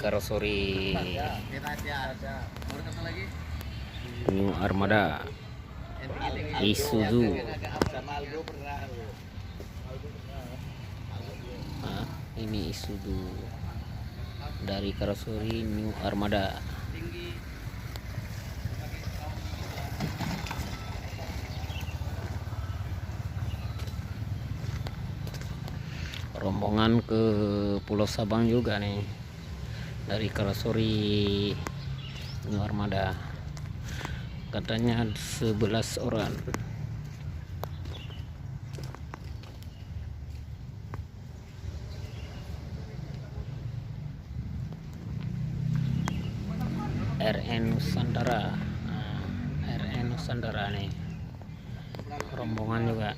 Karoseri New Armada Isuzu. Nah, ini Isuzu dari Karoseri New Armada. Rombongan ke Pulau Sabang juga nih dari Karoseri New Armada, katanya 11 orang. RN Nusantara. Nah, RN Nusantara nih rombongan juga.